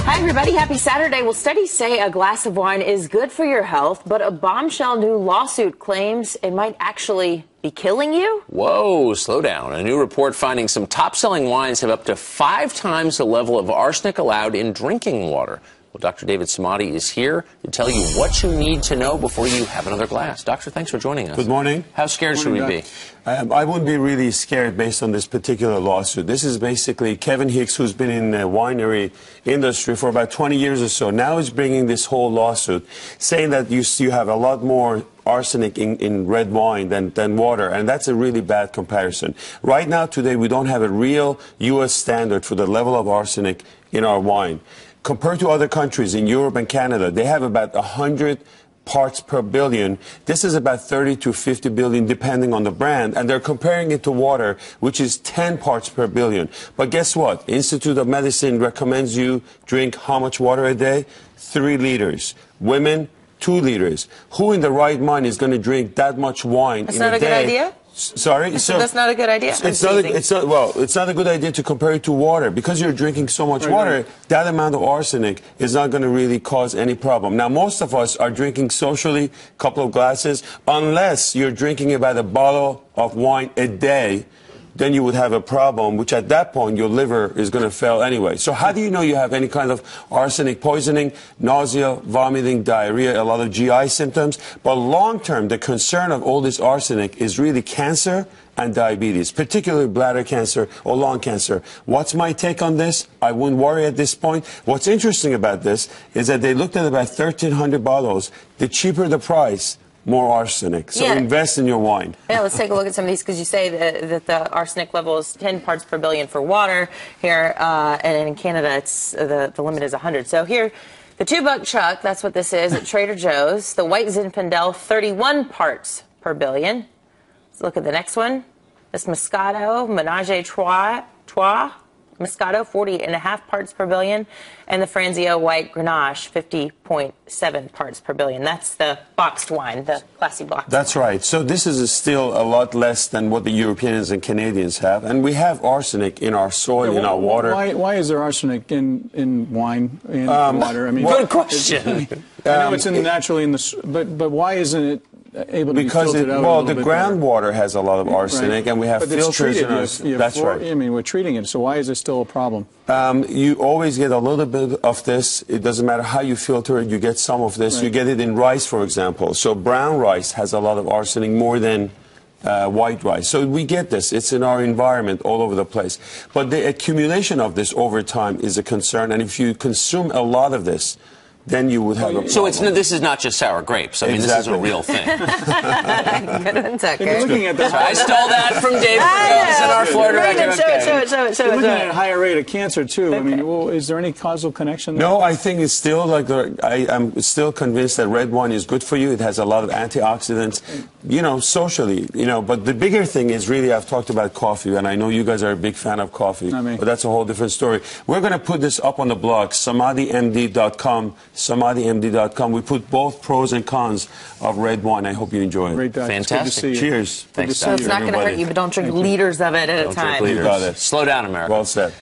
Hi, everybody. Happy Saturday. Well, studies say a glass of wine is good for your health, but a bombshell new lawsuit claims it might actually be killing you. Whoa, slow down. A new report finding some top-selling wines have up to 5 times the level of arsenic allowed in drinking water. Well, Dr. David Samadi is here to tell you what you need to know before you have another glass. Doctor, thanks for joining us. Good morning. How scared should we be? I wouldn't be really scared based on this particular lawsuit. This is basically Kevin Hicks, who's been in the winery industry for about 20 years or so. Now he's bringing this whole lawsuit, saying that you have a lot more arsenic in red wine than water, and that's a really bad comparison. Right now, today, we don't have a real U.S. standard for the level of arsenic in our wine. Compared to other countries in Europe and Canada, they have about 100 parts per billion. This is about 30 to 50 billion, depending on the brand. And they're comparing it to water, which is 10 parts per billion. But guess what? Institute of Medicine recommends you drink how much water a day? 3 liters. Women, 2 liters. Who in the right mind is going to drink that much wine in a day? That's not a good idea? Sorry? So that's not a good idea? It's not a good idea to compare it to water. Because you're drinking so much water, that amount of arsenic is not going to really cause any problem. Now, most of us are drinking socially a couple of glasses, unless you're drinking about a bottle of wine a day. Then you would have a problem, which at that point your liver is going to fail anyway. So how do you know you have any kind of arsenic poisoning? Nausea, vomiting, diarrhea, a lot of GI symptoms. But long term, the concern of all this arsenic is really cancer and diabetes, particularly bladder cancer or lung cancer. What's my take on this? I wouldn't worry at this point. What's interesting about this is that they looked at about 1,300 bottles. The cheaper the price, more arsenic. So invest in your wine. Yeah, let's take a look at some of these, because you say that the arsenic level is 10 parts per billion for water here, and in Canada it's the limit is 100. So here, the $2 chuck, that's what this is at Trader Joe's. The white Zinfandel, 31 parts per billion. Let's look at the next one. This Moscato, Menage a Trois. Moscato, 40.5 parts per billion, and the Franzia White Grenache, 50.7 parts per billion. That's the boxed wine, the classy boxed That's wine. right. So this is still a lot less than what the Europeans and Canadians have, and we have arsenic in our soil, in our water. Why is there arsenic in wine, in water? I mean, good question. I know it's naturally in the, but why isn't it able to be filtered out? Well, the groundwater has a lot of arsenic, and we have filters in our. That's right. I mean, we're treating it, so why is it still a problem? You always get a little bit of this. It doesn't matter how you filter it, you get some of this. You get it in rice, for example. So brown rice has a lot of arsenic, more than white rice. So we get this. It's in our environment all over the place. But the accumulation of this over time is a concern, and if you consume a lot of this, then you would have a problem. So this is not just sour grapes. I mean, this is a real thing. Good one, Tucker. Looking at the I stole that from Dave Burgos in our Florida record. Show it. Looking at a higher rate of cancer, too. I mean, well, is there any causal connection there? No, I think it's still like I'm still convinced that red wine is good for you. It has a lot of antioxidants, socially, But the bigger thing is really, I've talked about coffee, and I know you guys are a big fan of coffee, but that's a whole different story. We're going to put this up on the blog, samadimd.com. SamadiMD.com. We put both pros and cons of red wine. I hope you enjoy it. Great, fantastic. Cheers. Thanks, So it's not going to hurt you, but don't drink liters of it at a time. You got it. Slow down, America. Well said.